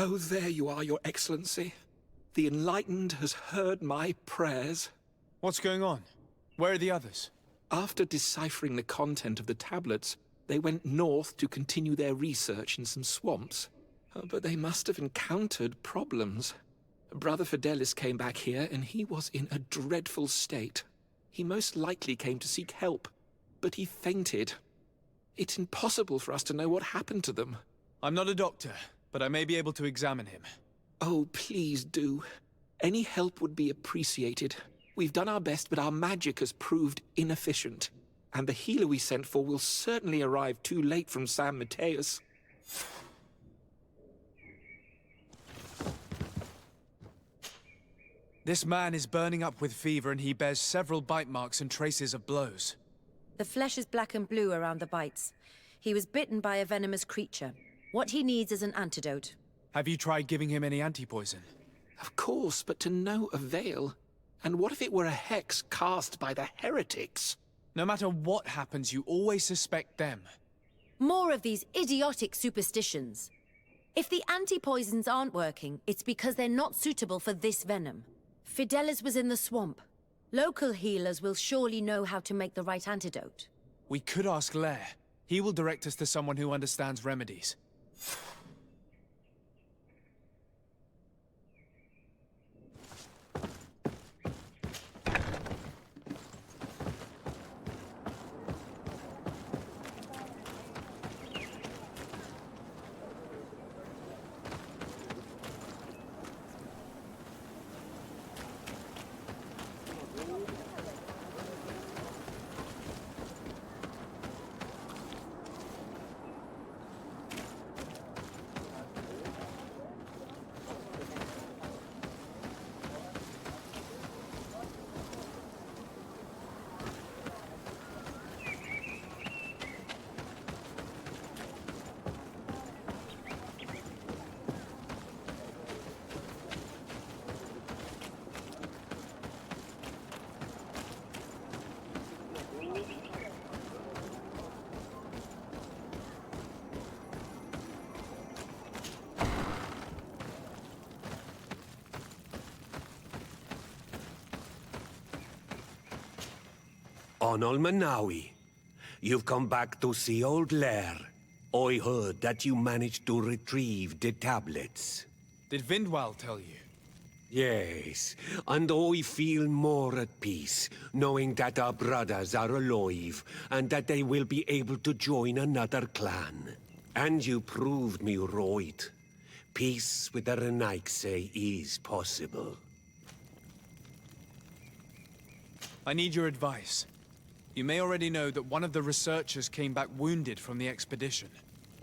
Oh, there you are, Your Excellency. The Enlightened has heard my prayers. What's going on? Where are the others? After deciphering the content of the tablets, they went north to continue their research in some swamps. But they must have encountered problems. Brother Fidelis came back here and he was in a dreadful state. He most likely came to seek help, but he fainted. It's impossible for us to know what happened to them. I'm not a doctor, but I may be able to examine him. Oh, please do. Any help would be appreciated. We've done our best, but our magic has proved inefficient. And the healer we sent for will certainly arrive too late from San Mateus. This man is burning up with fever and he bears several bite marks and traces of blows. The flesh is black and blue around the bites. He was bitten by a venomous creature. What he needs is an antidote. Have you tried giving him any anti-poison? Of course, but to no avail. And what if it were a hex cast by the heretics? No matter what happens, you always suspect them. More of these idiotic superstitions. If the anti-poisons aren't working, it's because they're not suitable for this venom. Fidelis was in the swamp. Local healers will surely know how to make the right antidote. We could ask Lair. He will direct us to someone who understands remedies. Onol Manawi, you've come back to see old Lair. I heard that you managed to retrieve the tablets. Did Vindwal tell you? Yes, and I feel more at peace, knowing that our brothers are alive, and that they will be able to join another clan. And you proved me right. Peace with the Renaigse is possible. I need your advice. You may already know that one of the researchers came back wounded from the expedition.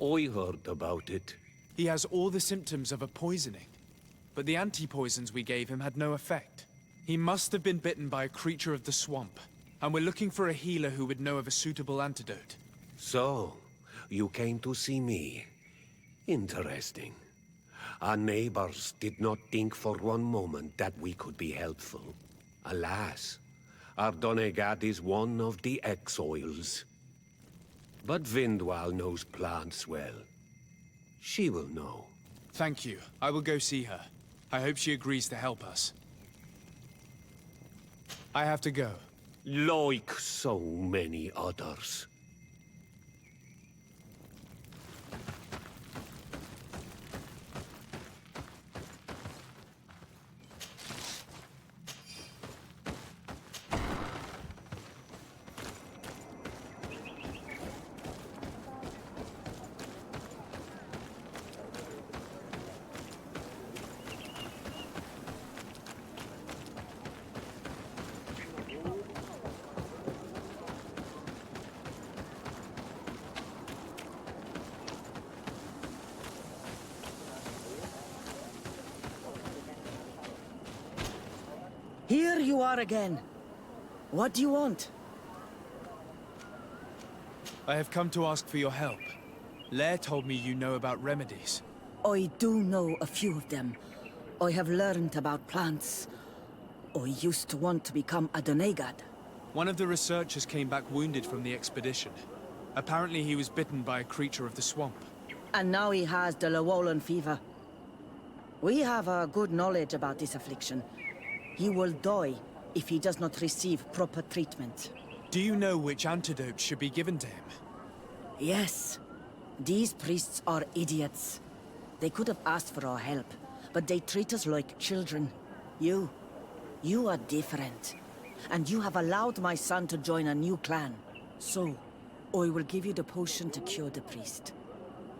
I heard about it. He has all the symptoms of a poisoning, but the anti-poisons we gave him had no effect. He must have been bitten by a creature of the swamp, and we're looking for a healer who would know of a suitable antidote. So, you came to see me. Interesting. Our neighbors did not think for one moment that we could be helpful. Alas, our Donegat is one of the exiles. But Vindwal knows plants well. She will know. Thank you. I will go see her. I hope she agrees to help us. I have to go. Like so many others. Here you are again. What do you want? I have come to ask for your help. Lair told me you know about remedies. I do know a few of them. I have learned about plants. I used to want to become a Doneigad. One of the researchers came back wounded from the expedition. Apparently he was bitten by a creature of the swamp. And now he has the Llewellyn fever. We have a good knowledge about this affliction. He will die if he does not receive proper treatment. Do you know which antidote should be given to him? Yes. These priests are idiots. They could have asked for our help, but they treat us like children. You are different. And you have allowed my son to join a new clan. So, I will give you the potion to cure the priest.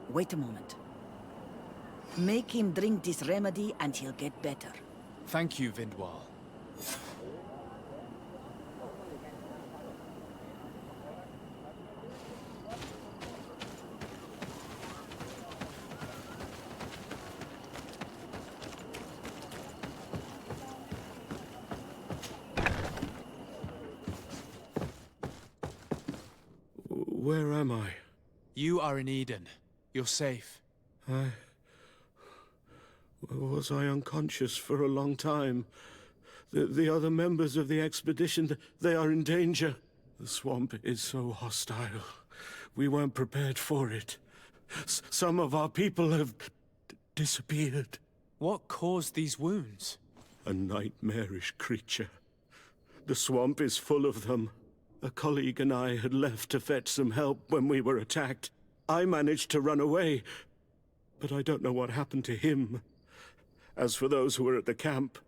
Wait a moment. Make him drink this remedy and he'll get better. Thank you, Vindwal. Where am I? You are in Eden. You're safe. Was I unconscious for a long time? The other members of the expedition, they are in danger. The swamp is so hostile. We weren't prepared for it. Some of our people have disappeared. What caused these wounds? A nightmarish creature. The swamp is full of them. A colleague and I had left to fetch some help when we were attacked. I managed to run away, but I don't know what happened to him. As for those who are at the camp,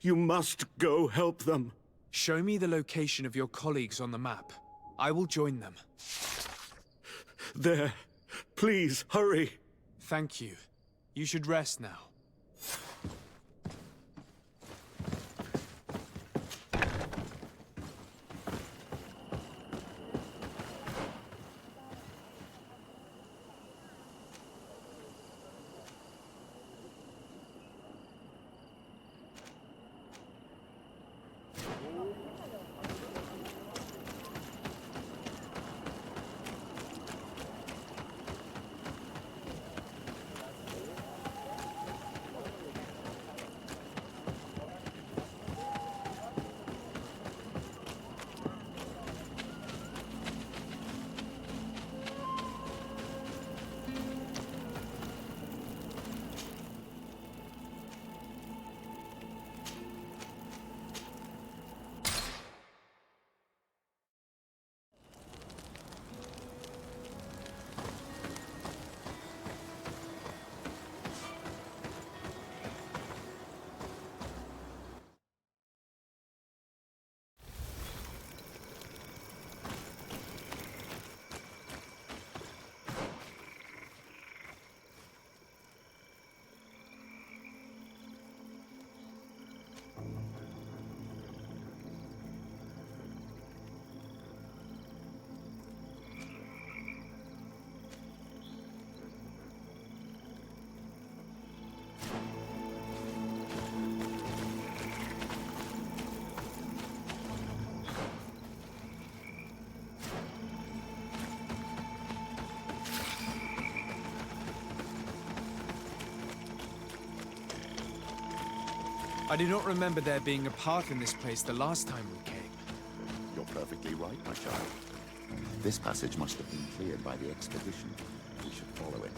you must go help them. Show me the location of your colleagues on the map. I will join them. There. Please, hurry. Thank you. You should rest now. I do not remember there being a path in this place the last time we came. You're perfectly right, my child. This passage must have been cleared by the expedition. We should follow it.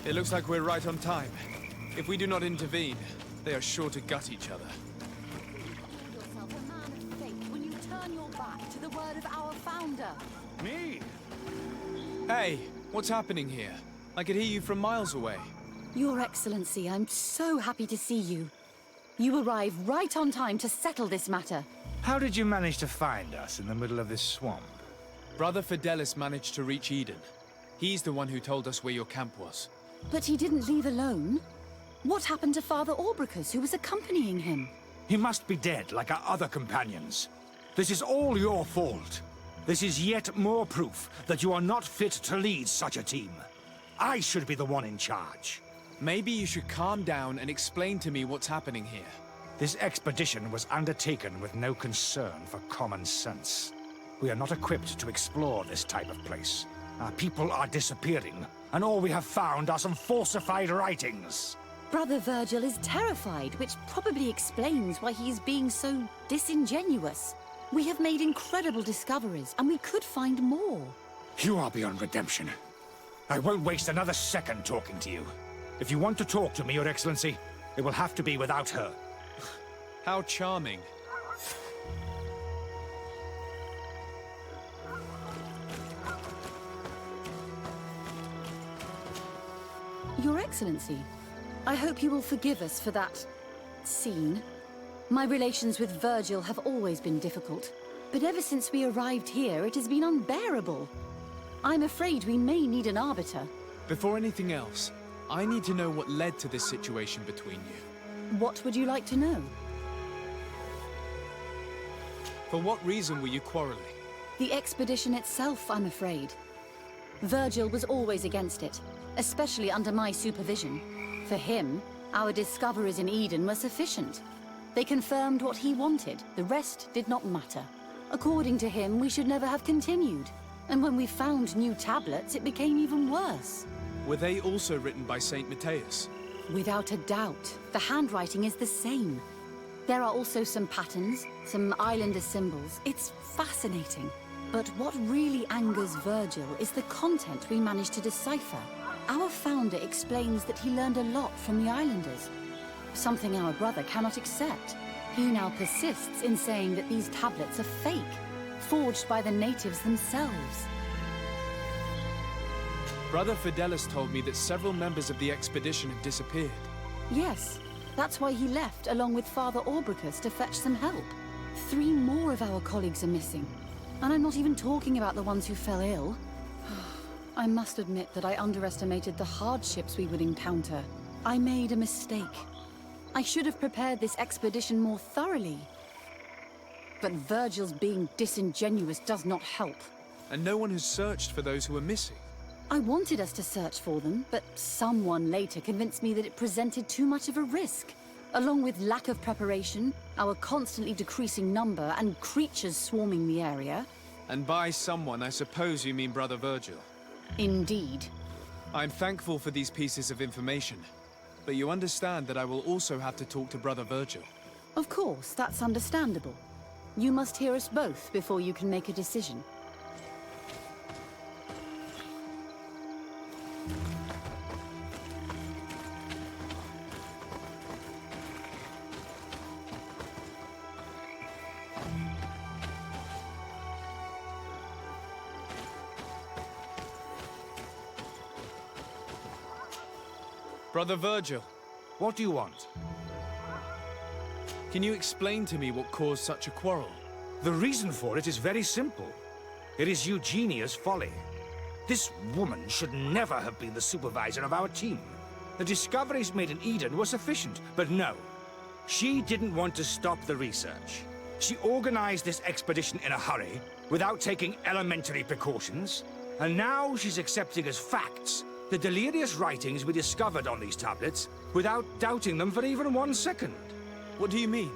It looks like we're right on time. If we do not intervene, they are sure to gut each other. Yourself a man of faith when you turn your back to the word of our founder. Me? Hey, what's happening here? I could hear you from miles away. Your Excellency, I'm so happy to see you. You arrive right on time to settle this matter. How did you manage to find us in the middle of this swamp? Brother Fidelis managed to reach Eden. He's the one who told us where your camp was. But he didn't leave alone. What happened to Father Orbricus, who was accompanying him? He must be dead, like our other companions. This is all your fault. This is yet more proof that you are not fit to lead such a team. I should be the one in charge. Maybe you should calm down and explain to me what's happening here. This expedition was undertaken with no concern for common sense. We are not equipped to explore this type of place. Our people are disappearing, and all we have found are some falsified writings. Brother Virgil is terrified, which probably explains why he is being so disingenuous. We have made incredible discoveries, and we could find more. You are beyond redemption. I won't waste another second talking to you. If you want to talk to me, Your Excellency, it will have to be without her. How charming. Your Excellency, I hope you will forgive us for that scene. My relations with Virgil have always been difficult, but ever since we arrived here, it has been unbearable. I'm afraid we may need an arbiter. Before anything else, I need to know what led to this situation between you. What would you like to know? For what reason were you quarreling? The expedition itself, I'm afraid. Virgil was always against it, especially under my supervision. For him, our discoveries in Eden were sufficient. They confirmed what he wanted. The rest did not matter. According to him, we should never have continued. And when we found new tablets, it became even worse. Were they also written by Saint Matthias? Without a doubt. The handwriting is the same. There are also some patterns, some islander symbols. It's fascinating. But what really angers Virgil is the content we managed to decipher. Our founder explains that he learned a lot from the islanders, something our brother cannot accept. He now persists in saying that these tablets are fake, forged by the natives themselves. Brother Fidelis told me that several members of the expedition have disappeared. Yes, that's why he left along with Father Orbricus to fetch some help. 3 more of our colleagues are missing, and I'm not even talking about the ones who fell ill. I must admit that I underestimated the hardships we would encounter. I made a mistake. I should have prepared this expedition more thoroughly. But Virgil's being disingenuous does not help. And no one has searched for those who are missing. I wanted us to search for them, but someone later convinced me that it presented too much of a risk. Along with lack of preparation, our constantly decreasing number, and creatures swarming the area. And by someone, I suppose you mean Brother Virgil. Indeed. I'm thankful for these pieces of information, but you understand that I will also have to talk to Brother Virgil. Of course, that's understandable. You must hear us both before you can make a decision. Brother Virgil, What do you want? can you explain to me what caused such a quarrel? The reason for it is very simple. It is Eugenia's folly. This woman should never have been the supervisor of our team. The discoveries made in Eden were sufficient, but no. She didn't want to stop the research. She organized this expedition in a hurry, without taking elementary precautions, and now she's accepting as facts the delirious writings we discovered on these tablets, without doubting them for even 1 second. What do you mean?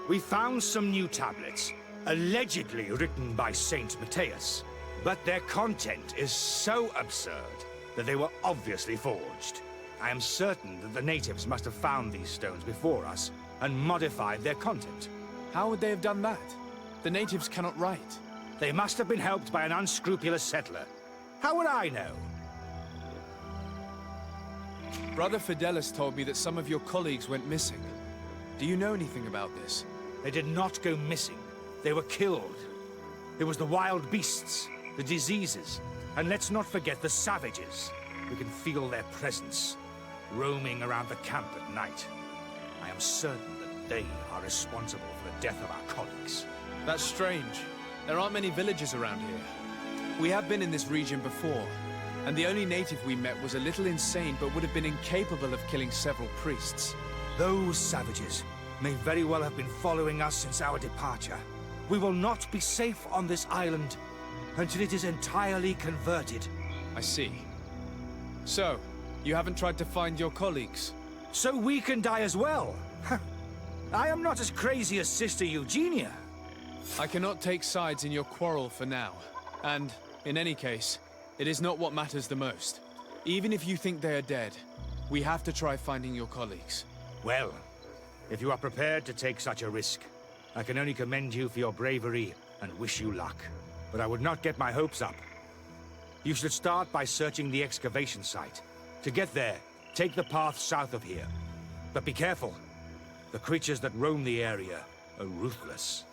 We found some new tablets, allegedly written by Saint Matthias, but their content is so absurd that they were obviously forged. I am certain that the natives must have found these stones before us and modified their content. How would they have done that? The natives cannot write. They must have been helped by an unscrupulous settler. How would I know? Brother Fidelis told me that some of your colleagues went missing. Do you know anything about this? They did not go missing. They were killed. It was the wild beasts, the diseases, and let's not forget the savages. We can feel their presence, roaming around the camp at night. I am certain that they are responsible for the death of our colleagues. That's strange. There aren't many villagers around here. We have been in this region before, and the only native we met was a little insane but would have been incapable of killing several priests. Those savages may very well have been following us since our departure. We will not be safe on this island until it is entirely converted. I see. So, you haven't tried to find your colleagues? So we can die as well. I am not as crazy as Sister Eugenia. I cannot take sides in your quarrel for now. And, in any case, it is not what matters the most. Even if you think they are dead, we have to try finding your colleagues. Well, if you are prepared to take such a risk, I can only commend you for your bravery and wish you luck. But I would not get my hopes up. You should start by searching the excavation site. To get there, take the path south of here. But be careful. The creatures that roam the area are ruthless.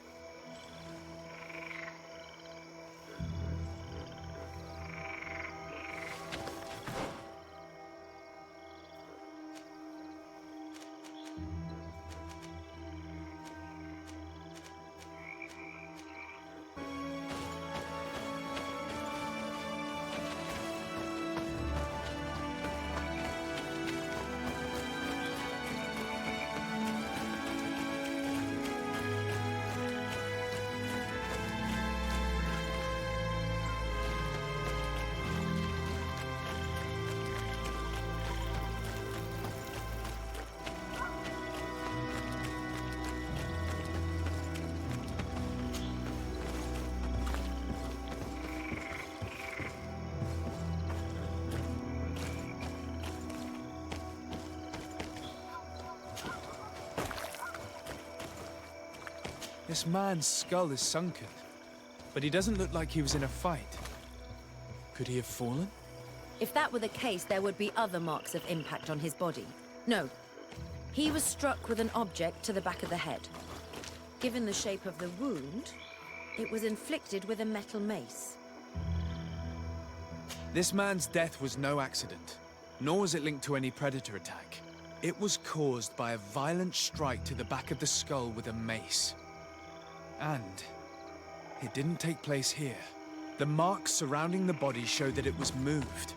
This man's skull is sunken, but he doesn't look like he was in a fight. Could he have fallen? If that were the case, there would be other marks of impact on his body. No. He was struck with an object to the back of the head. Given the shape of the wound, it was inflicted with a metal mace. This man's death was no accident, nor was it linked to any predator attack. It was caused by a violent strike to the back of the skull with a mace. And it didn't take place here. The marks surrounding the body show that it was moved,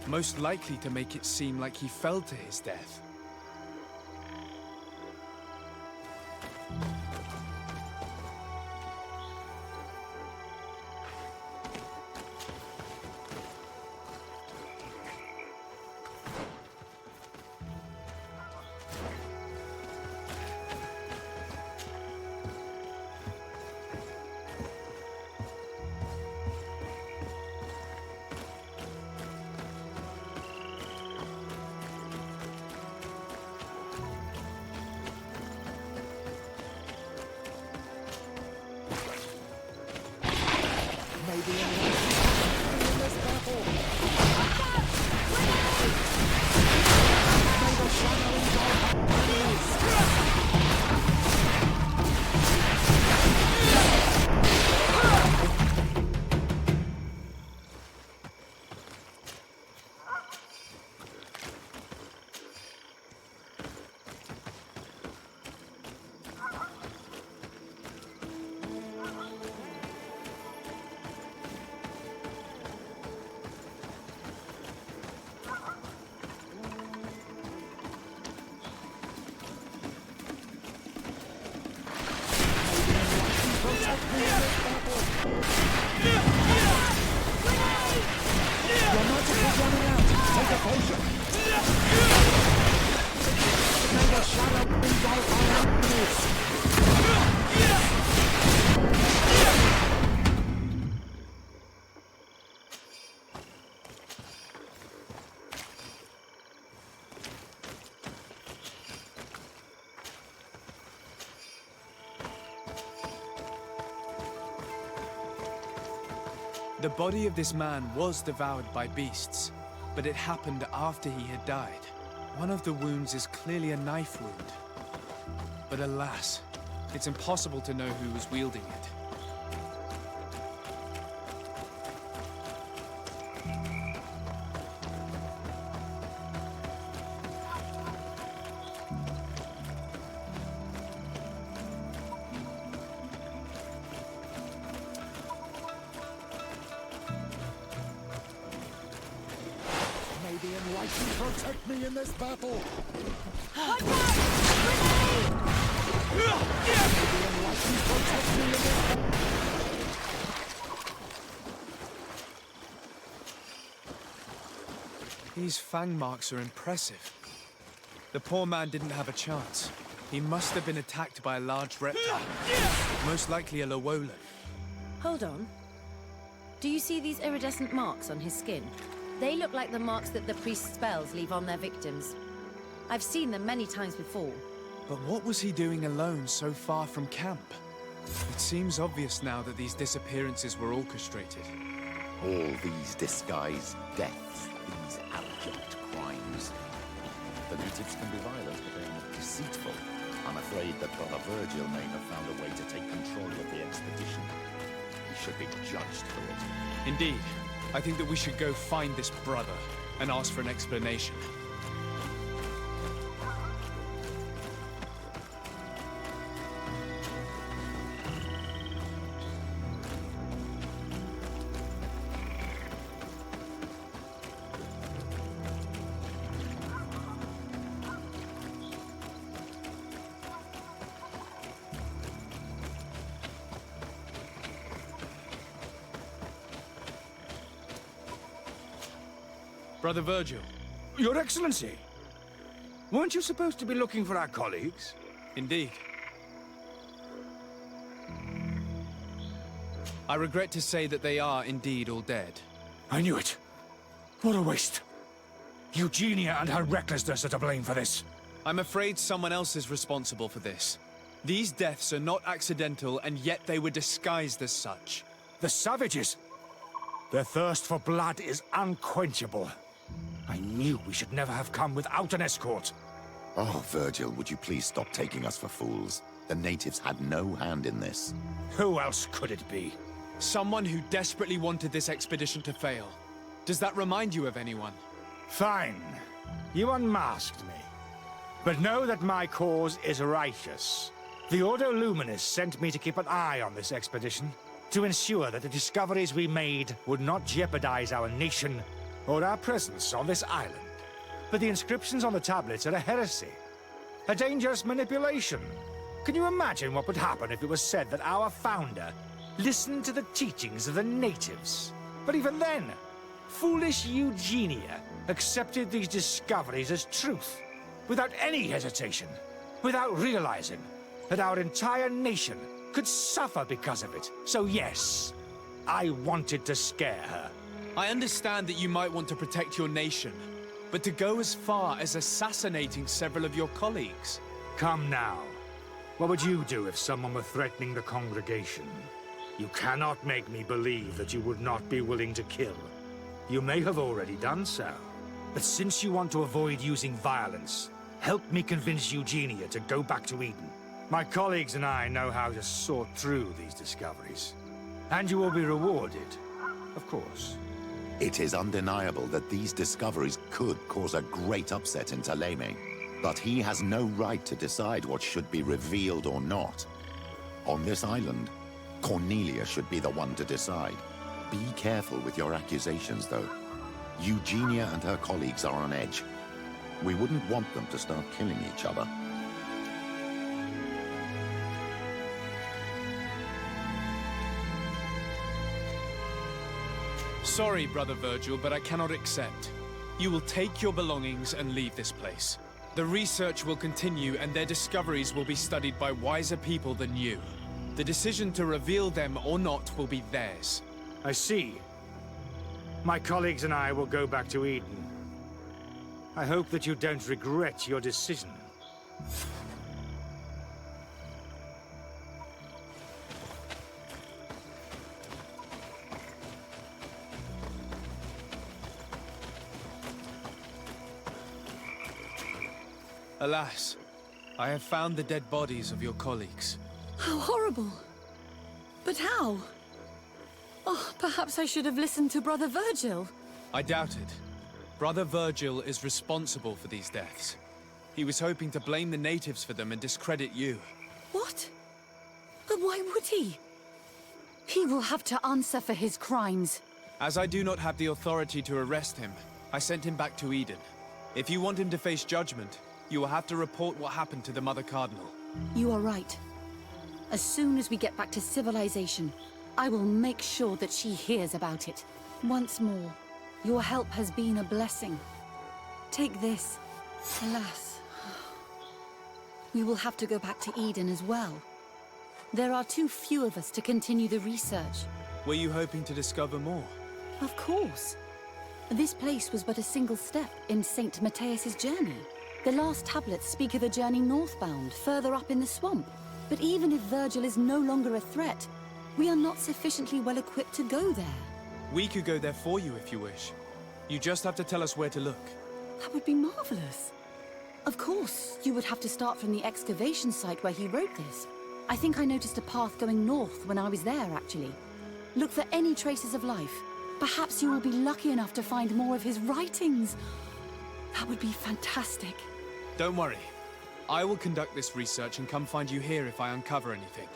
most likely to make it seem like he fell to his death. The body of this man was devoured by beasts, but it happened after he had died. One of the wounds is clearly a knife wound. But alas, it's impossible to know who was wielding it. Enlighten protect me in this battle! Watch out! Grenade! The Enlighten protect me in this battle! These fang marks are impressive. The poor man didn't have a chance. He must have been attacked by a large reptile. Most likely a Lowolan. Hold on. Do you see these iridescent marks on his skin? They look like the marks that the priest's spells leave on their victims. I've seen them many times before. But what was he doing alone so far from camp? It seems obvious now that these disappearances were orchestrated. All these disguised deaths, these abject crimes. The natives can be violent, but they are not deceitful. I'm afraid that Brother Virgil may have found a way to take control of the expedition. He should be judged for it. Indeed. I think that we should go find this brother and ask for an explanation. Brother Virgil. Your Excellency! Weren't you supposed to be looking for our colleagues? Indeed. I regret to say that they are indeed all dead. I knew it. What a waste. Eugenia and her recklessness are to blame for this. I'm afraid someone else is responsible for this. These deaths are not accidental, and yet they were disguised as such. The savages! Their thirst for blood is unquenchable. I knew we should never have come without an escort. Oh, Virgil, would you please stop taking us for fools? The natives had no hand in this. Who else could it be? Someone who desperately wanted this expedition to fail. Does that remind you of anyone? Fine. You unmasked me. But know that my cause is righteous. The Ordo Luminis sent me to keep an eye on this expedition, to ensure that the discoveries we made would not jeopardize our nation or our presence on this island. But the inscriptions on the tablets are a heresy, a dangerous manipulation. Can you imagine what would happen if it was said that our founder listened to the teachings of the natives? But even then, foolish Eugenia accepted these discoveries as truth, without any hesitation, without realizing that our entire nation could suffer because of it. So yes, I wanted to scare her. I understand that you might want to protect your nation, but to go as far as assassinating several of your colleagues? Come now. What would you do if someone were threatening the congregation? You cannot make me believe that you would not be willing to kill. You may have already done so. But since you want to avoid using violence, help me convince Eugenia to go back to Eden. My colleagues and I know how to sort through these discoveries. And you will be rewarded, of course. It is undeniable that these discoveries could cause a great upset in Thélème. But he has no right to decide what should be revealed or not. On this island, Cornelia should be the one to decide. Be careful with your accusations, though. Eugenia and her colleagues are on edge. We wouldn't want them to start killing each other. Sorry, Brother Virgil, but I cannot accept. You will take your belongings and leave this place. The research will continue, and their discoveries will be studied by wiser people than you. The decision to reveal them or not will be theirs. I see. My colleagues and I will go back to Eden. I hope that you don't regret your decision. Alas, I have found the dead bodies of your colleagues. How horrible. But how? Oh, perhaps I should have listened to Brother Virgil. I doubt it. Brother Virgil is responsible for these deaths. He was hoping to blame the natives for them and discredit you. What? But why would he? He will have to answer for his crimes. As I do not have the authority to arrest him, I sent him back to Eden. If you want him to face judgment, you will have to report what happened to the Mother Cardinal. You are right. As soon as we get back to civilization, I will make sure that she hears about it. Once more, your help has been a blessing. Take this. Alas, we will have to go back to Eden as well. There are too few of us to continue the research. Were you hoping to discover more? Of course. This place was but a single step in St. Matthias's journey. The last tablets speak of a journey northbound, further up in the swamp. But even if Virgil is no longer a threat, we are not sufficiently well equipped to go there. We could go there for you if you wish. You just have to tell us where to look. That would be marvelous. Of course, you would have to start from the excavation site where he wrote this. I think I noticed a path going north when I was there, actually. Look for any traces of life. Perhaps you will be lucky enough to find more of his writings. That would be fantastic. Don't worry. I will conduct this research and come find you here if I uncover anything.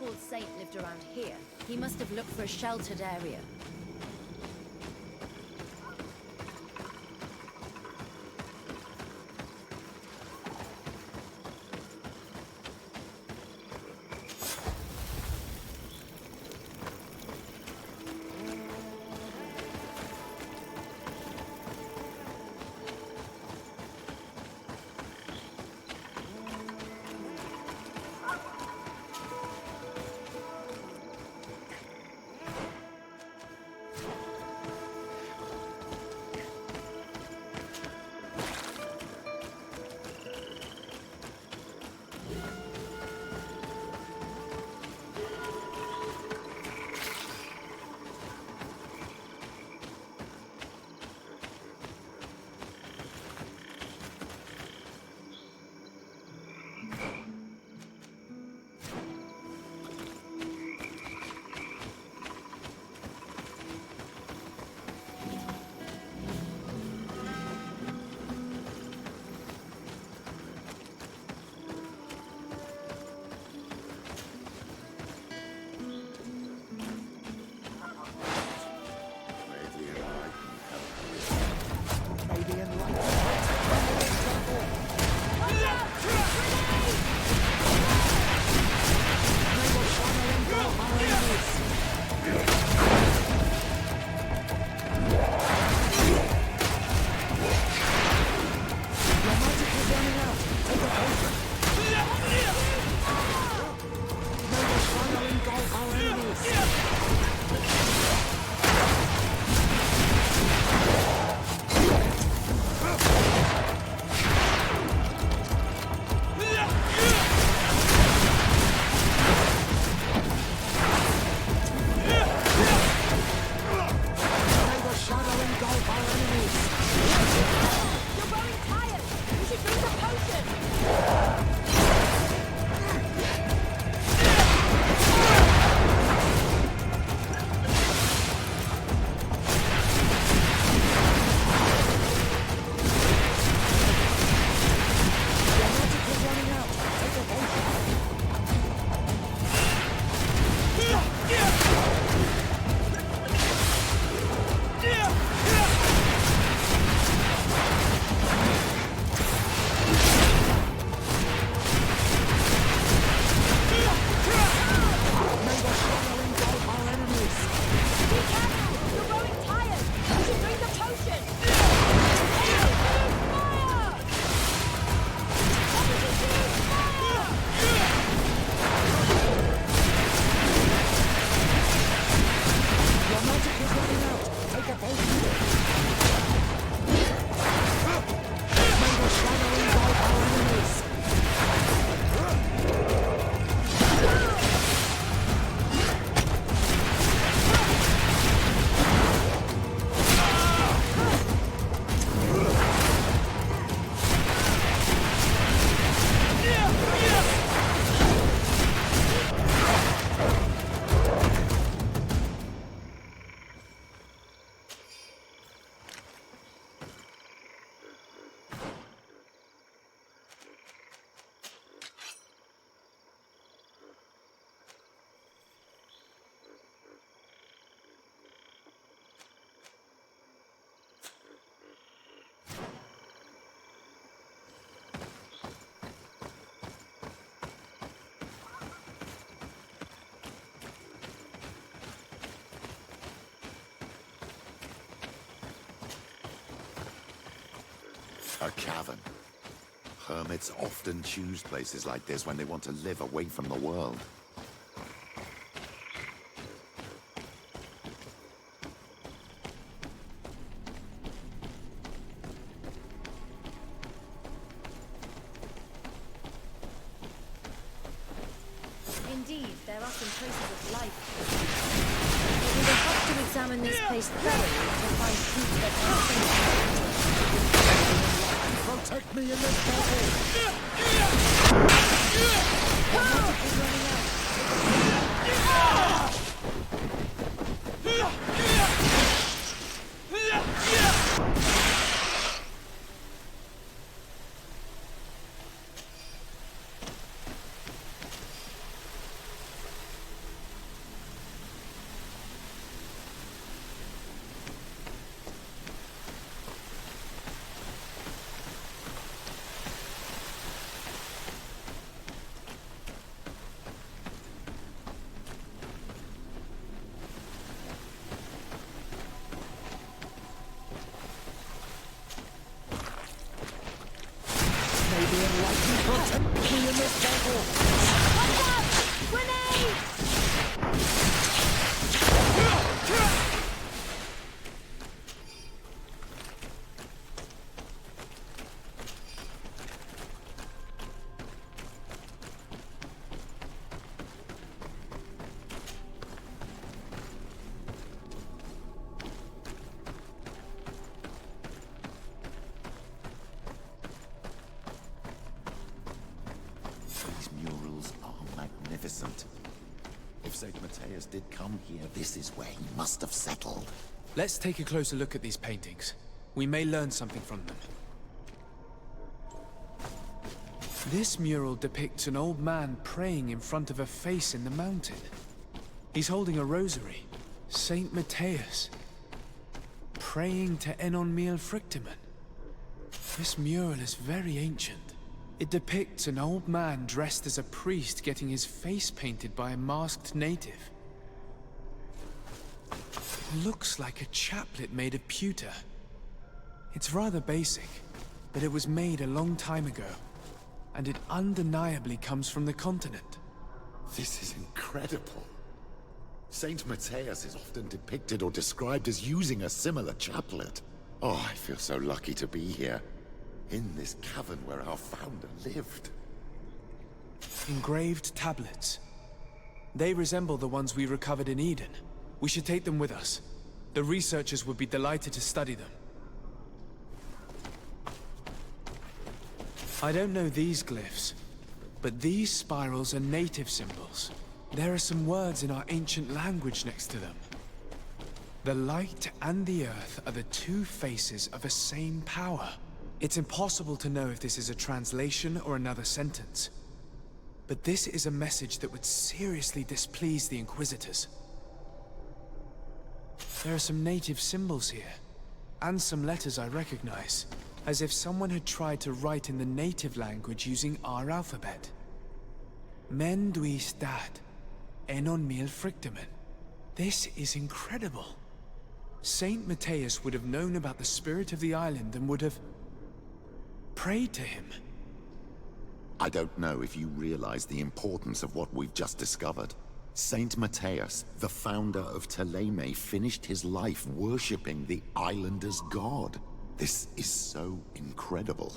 so-called saint lived around here, he must have looked for a sheltered area. A cavern. Hermits often choose places like this when they want to live away from the world. Indeed, there are some traces of life. But we will have to examine this place thoroughly to find proof that our Protect me in this battle! If St. Matthias did come here, this is where he must have settled. Let's take a closer look at these paintings. We may learn something from them. This mural depicts an old man praying in front of a face in the mountain. He's holding a rosary. Saint Matthias. Praying to Enon Miel Frictimen. This mural is very ancient. It depicts an old man dressed as a priest getting his face painted by a masked native. It looks like a chaplet made of pewter. It's rather basic, but it was made a long time ago, and it undeniably comes from the continent. This is incredible. Saint Matthias is often depicted or described as using a similar chaplet. Oh, I feel so lucky to be here, in this cavern where our founder lived. Engraved tablets. They resemble the ones we recovered in Eden. We should take them with us. The researchers would be delighted to study them. I don't know these glyphs, but these spirals are native symbols. There are some words in our ancient language next to them. The light and the earth are the two faces of a same power. It's impossible to know if this is a translation or another sentence. But this is a message that would seriously displease the Inquisitors. There are some native symbols here, and some letters I recognize, as if someone had tried to write in the native language using our alphabet. Men duis dat, enon mil frictimen. This is incredible. Saint Matthias would have known about the spirit of the island and would have prayed to him. I don't know if you realize the importance of what we've just discovered. Saint Matthias, the founder of Thélème, finished his life worshipping the islanders' god. This is so incredible.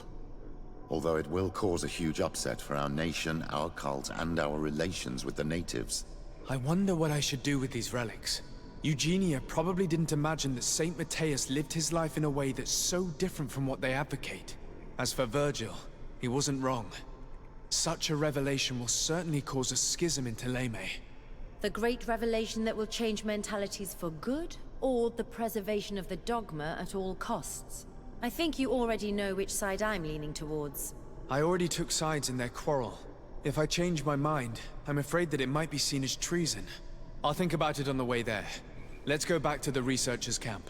Although it will cause a huge upset for our nation, our cult, and our relations with the natives. I wonder what I should do with these relics. Eugenia probably didn't imagine that Saint Matthias lived his life in a way that's so different from what they advocate. As for Virgil, he wasn't wrong. Such a revelation will certainly cause a schism in Thélème. The great revelation that will change mentalities for good, or the preservation of the dogma at all costs? I think you already know which side I'm leaning towards. I already took sides in their quarrel. If I change my mind, I'm afraid that it might be seen as treason. I'll think about it on the way there. Let's go back to the researchers' camp.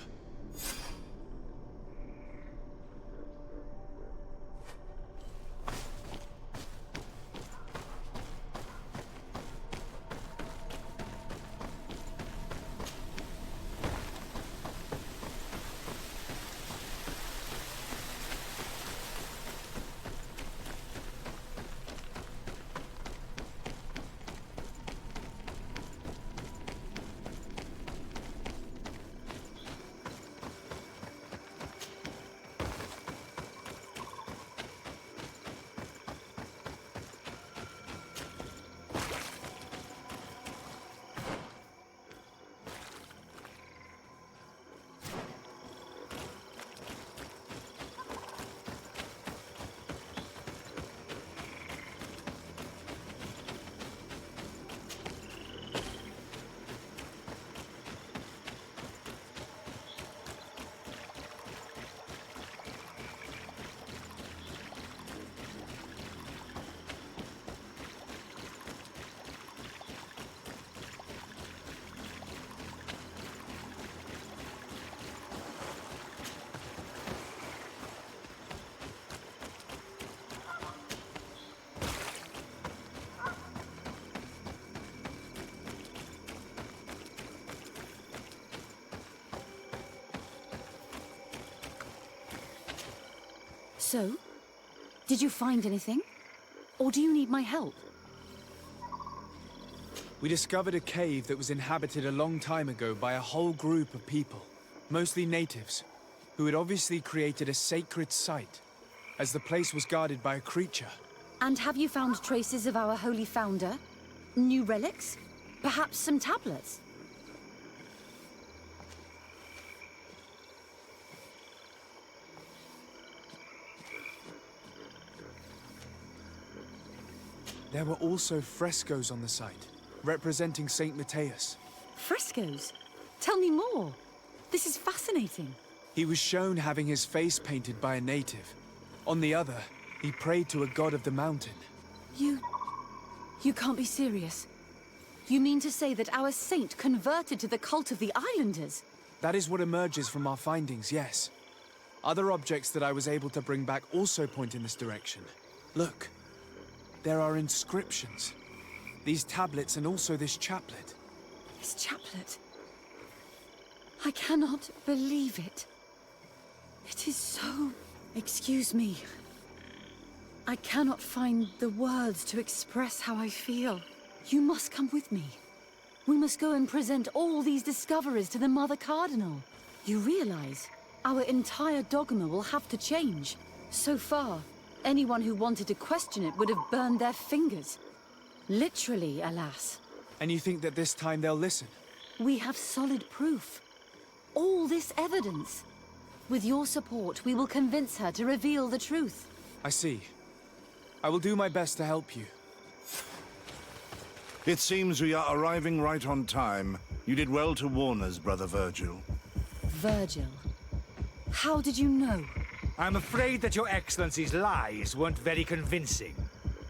So, did you find anything? Or do you need my help? We discovered a cave that was inhabited a long time ago by a whole group of people, mostly natives, who had obviously created a sacred site, as the place was guarded by a creature. And have you found traces of our holy founder? New relics? Perhaps some tablets? There were also frescoes on the site, representing Saint Matthias. Frescoes? Tell me more. This is fascinating. He was shown having his face painted by a native. On the other, he prayed to a god of the mountain. You can't be serious. You mean to say that our saint converted to the cult of the Islanders? That is what emerges from our findings, yes. Other objects that I was able to bring back also point in this direction. Look, there are inscriptions. These tablets and also this chaplet. This chaplet. I cannot believe it. It is so... Excuse me. I cannot find the words to express how I feel. You must come with me. We must go and present all these discoveries to the Mother Cardinal. You realize our entire dogma will have to change. So far, anyone who wanted to question it would have burned their fingers. Literally, alas. And you think that this time they'll listen? We have solid proof. All this evidence. With your support, we will convince her to reveal the truth. I see. I will do my best to help you. It seems we are arriving right on time. You did well to warn us, Brother Virgil. Virgil. How did you know? I'm afraid that your Excellency's lies weren't very convincing.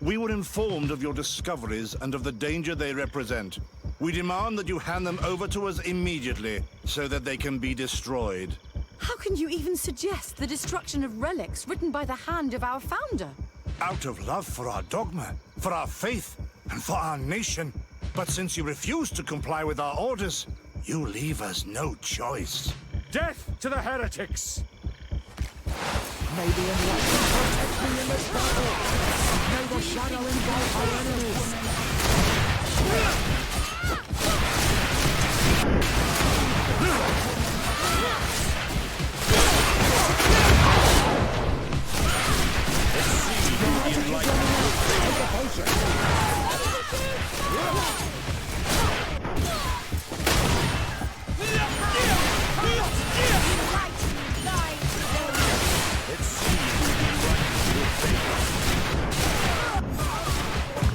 We were informed of your discoveries and of the danger they represent. We demand that you hand them over to us immediately, so that they can be destroyed. How can you even suggest the destruction of relics written by the hand of our founder? Out of love for our dogma, for our faith, and for our nation. But since you refuse to comply with our orders, you leave us no choice. Death to the heretics! May the enlightenment protect me in this battle! May the shadow engulf our enemies!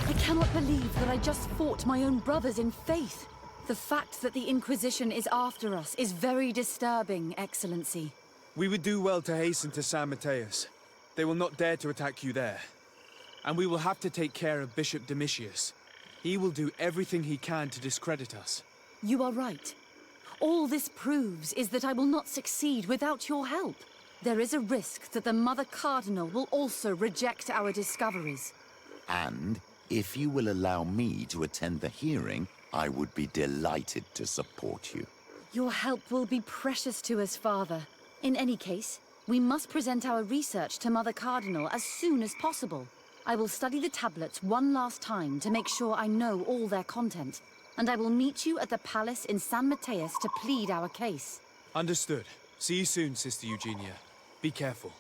I cannot believe that I just fought my own brothers in faith. The fact that the Inquisition is after us is very disturbing, Excellency. We would do well to hasten to San Matthias. They will not dare to attack you there. And we will have to take care of Bishop Domitius. He will do everything he can to discredit us. You are right. All this proves is that I will not succeed without your help. There is a risk that the Mother Cardinal will also reject our discoveries. And if you will allow me to attend the hearing, I would be delighted to support you. Your help will be precious to us, Father. In any case, we must present our research to Mother Cardinal as soon as possible. I will study the tablets one last time to make sure I know all their content. And I will meet you at the palace in San Matthias to plead our case. Understood. See you soon, Sister Eugenia. Be careful.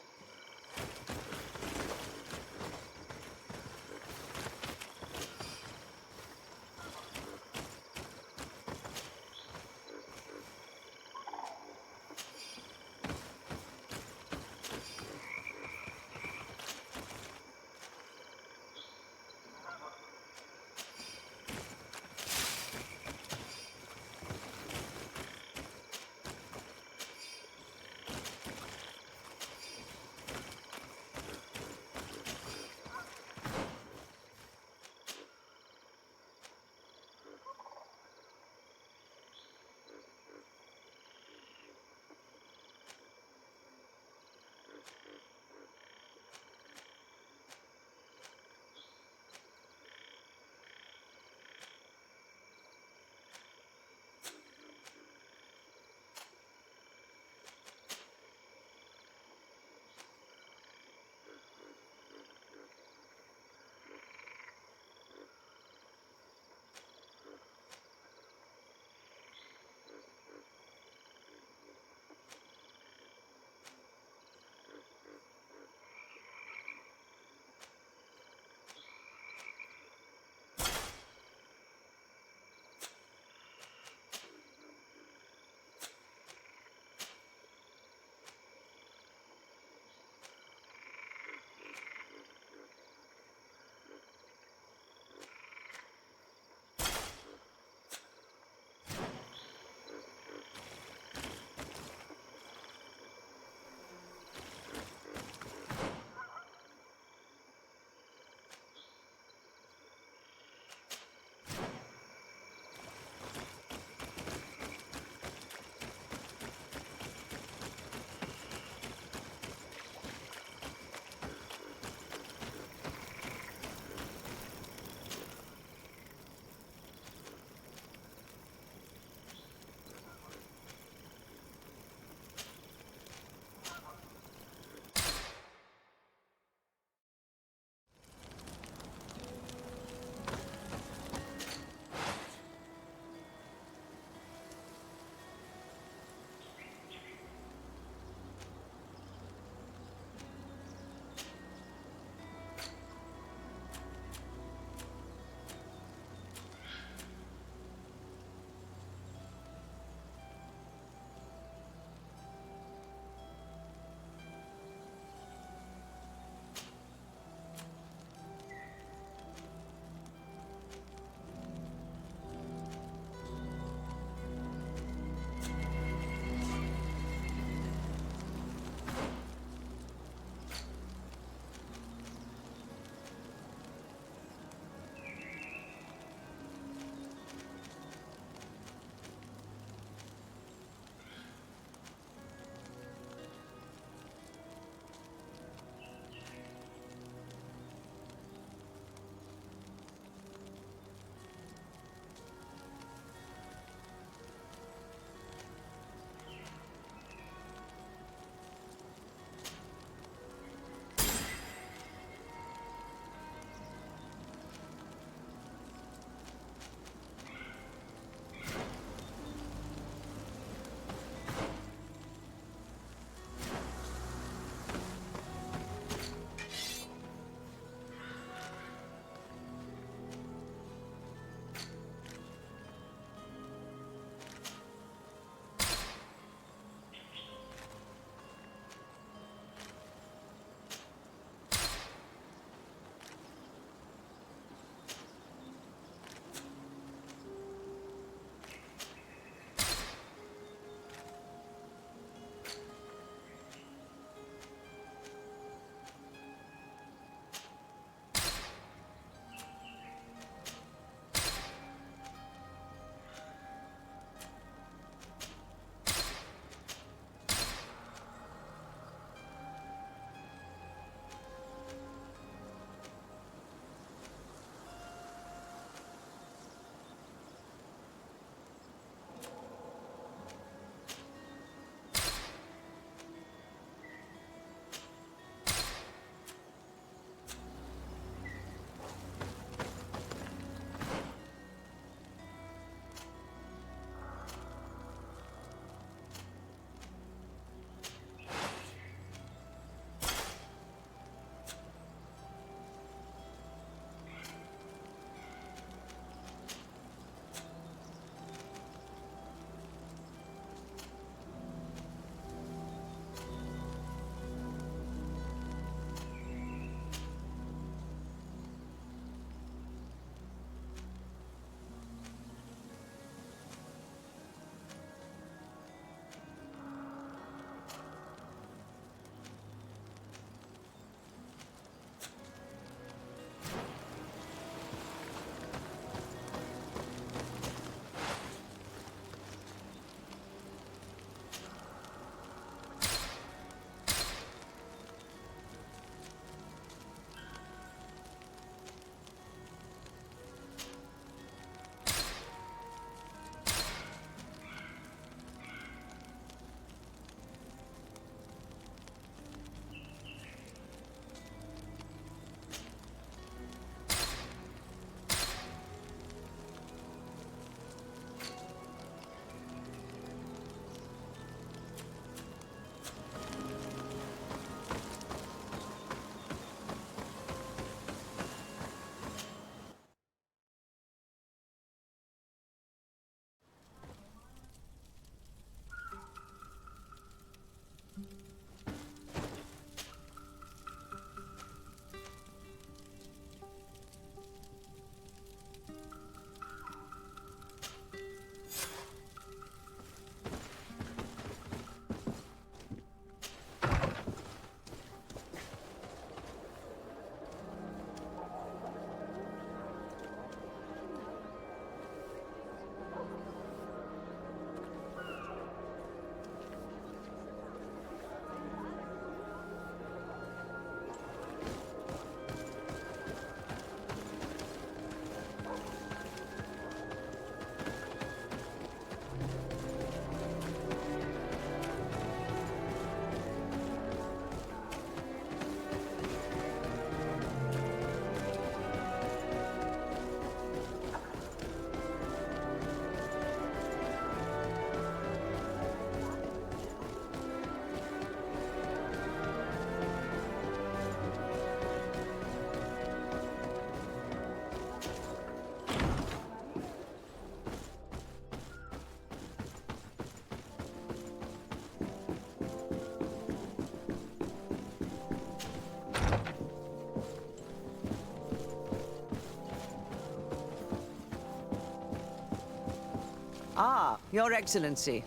Ah, Your Excellency.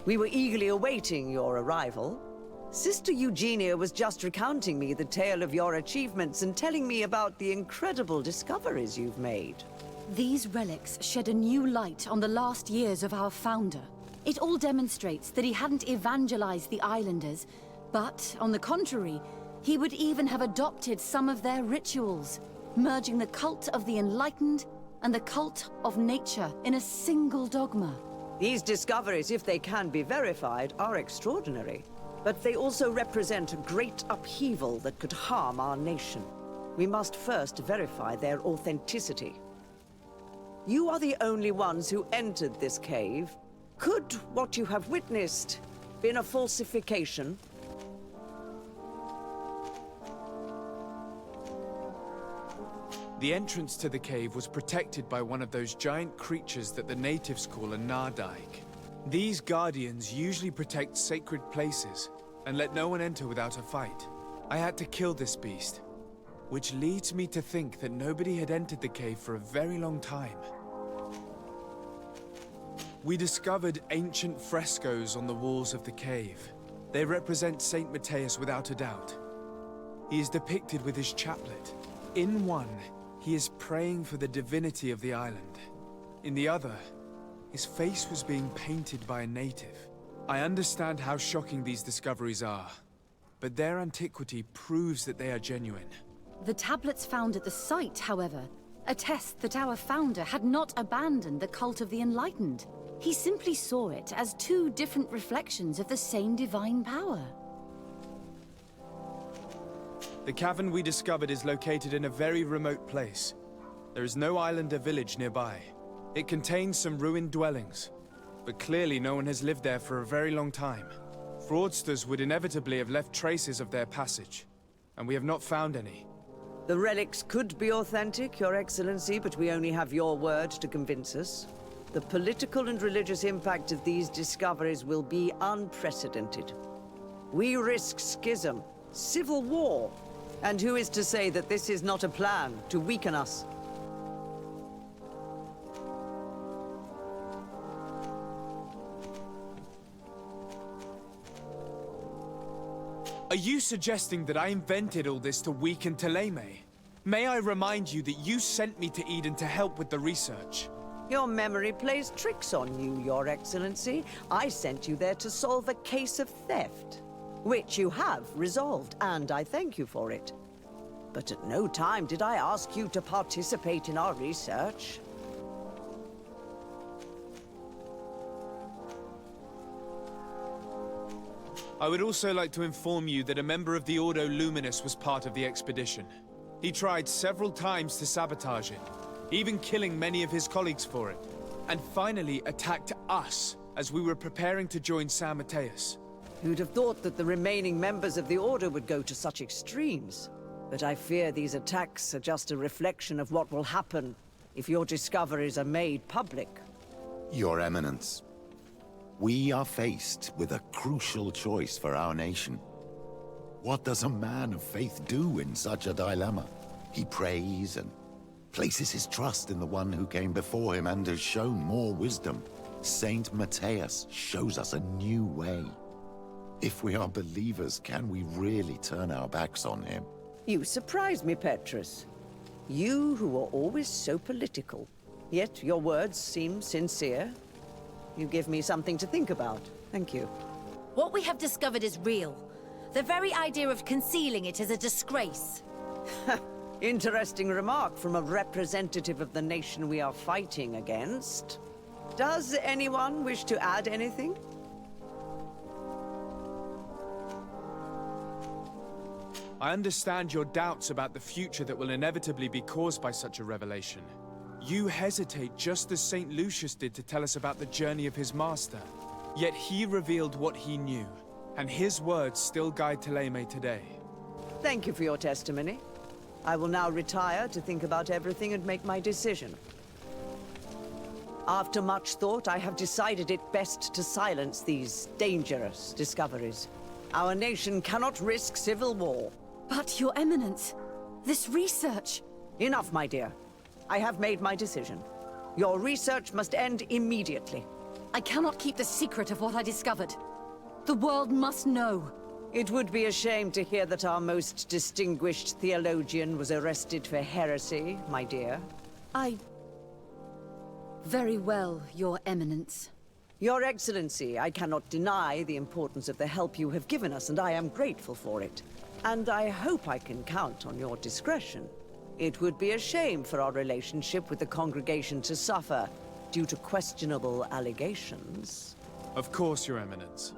We were eagerly awaiting your arrival. Sister Eugenia was just recounting me the tale of your achievements and telling me about the incredible discoveries you've made. These relics shed a new light on the last years of our founder. It all demonstrates that he hadn't evangelized the islanders, but, on the contrary, he would even have adopted some of their rituals, merging the cult of the enlightened and the cult of nature in a single dogma. These discoveries, if they can be verified, are extraordinary. But they also represent a great upheaval that could harm our nation. We must first verify their authenticity. You are the only ones who entered this cave. Could what you have witnessed been a falsification? The entrance to the cave was protected by one of those giant creatures that the natives call a Nardaig. These guardians usually protect sacred places and let no one enter without a fight. I had to kill this beast, which leads me to think that nobody had entered the cave for a very long time. We discovered ancient frescoes on the walls of the cave. They represent Saint Matthias without a doubt. He is depicted with his chaplet. In one, he is praying for the divinity of the island. In the other, his face was being painted by a native. I understand how shocking these discoveries are, but their antiquity proves that they are genuine. The tablets found at the site, however, attest that our founder had not abandoned the cult of the enlightened. He simply saw it as two different reflections of the same divine power. The cavern we discovered is located in a very remote place. There is no island or village nearby. It contains some ruined dwellings, but clearly no one has lived there for a very long time. Fraudsters would inevitably have left traces of their passage, and we have not found any. The relics could be authentic, Your Excellency, but we only have your word to convince us. The political and religious impact of these discoveries will be unprecedented. We risk schism, civil war, and who is to say that this is not a plan to weaken us? Are you suggesting that I invented all this to weaken Thélème? May I remind you that you sent me to Eden to help with the research? Your memory plays tricks on you, Your Excellency. I sent you there to solve a case of theft, which you have resolved, and I thank you for it. But at no time did I ask you to participate in our research. I would also like to inform you that a member of the Ordo Luminous was part of the expedition. He tried several times to sabotage it, even killing many of his colleagues for it, and finally attacked us as we were preparing to join San Matthias. Who'd have thought that the remaining members of the Order would go to such extremes? But I fear these attacks are just a reflection of what will happen if your discoveries are made public. Your Eminence, we are faced with a crucial choice for our nation. What does a man of faith do in such a dilemma? He prays and places his trust in the one who came before him and has shown more wisdom. Saint Matthias shows us a new way. If we are believers, can we really turn our backs on him? You surprise me, Petrus. You who are always so political, yet your words seem sincere. You give me something to think about. Thank you. What we have discovered is real. The very idea of concealing it is a disgrace. Interesting remark from a representative of the nation we are fighting against. Does anyone wish to add anything? I understand your doubts about the future that will inevitably be caused by such a revelation. You hesitate just as St. Lucius did to tell us about the journey of his master. Yet he revealed what he knew, and his words still guide Thélème today. Thank you for your testimony. I will now retire to think about everything and make my decision. After much thought, I have decided it best to silence these dangerous discoveries. Our nation cannot risk civil war. But, Your Eminence, this research... Enough, my dear. I have made my decision. Your research must end immediately. I cannot keep the secret of what I discovered. The world must know. It would be a shame to hear that our most distinguished theologian was arrested for heresy, my dear. Very well, Your Eminence. Your Excellency, I cannot deny the importance of the help you have given us, and I am grateful for it. And I hope I can count on your discretion. It would be a shame for our relationship with the congregation to suffer due to questionable allegations. Of course, Your Eminence.